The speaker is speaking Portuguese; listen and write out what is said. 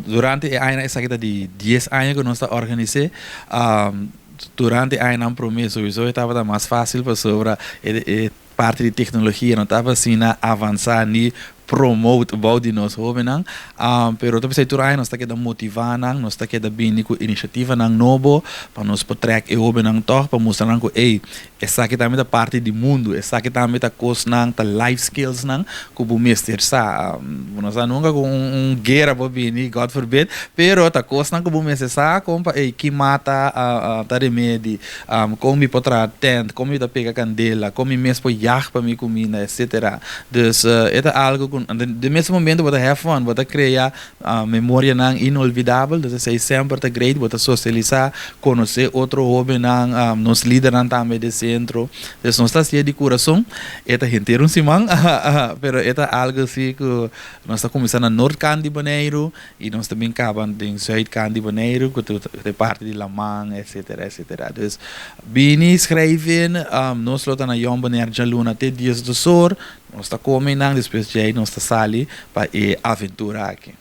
Durante a ano, essa aqui de 10 anos que nós está organizando, durante a ano, promesso, isso estava mais fácil para sobre a parte de tecnologia, não estava assim a avançar ni promote about de nós hòbennan, pero também sei turai nós está que da motivar nós está que da bem com iniciativa nang novo para nós potrek e hòbennan toch para mostrar nang ei essa aqui também da parte do mundo, essa aqui também da coisa nang da life skills nang que o mestre sa, nós nunca com guerra para bem, God forbid, pero ta coisa nang que o mestre sa compa ei que mata ta remedi, como potra tent, como da pega candela, como mesmo po jar para mi comida, etc. Dus é algo de mesmo momento você have fun, você criar memória não inolvidável, dus é sempre tá great, você socializar, conhecer outro hobby não, nos líderes também de centro, dus nós está cheio de coração, é tá inteiro um simão, pero é algo assim que nós está começando na norte can de Bonaire e nós também acabam em zuid can de Bonaire, que é parte de La Man, etc, etc. Dus bini schrijven, nós lá na Jong Bonaire já luna até dias do sol, nós está comendo, depois já nós está sali para a aventura aqui.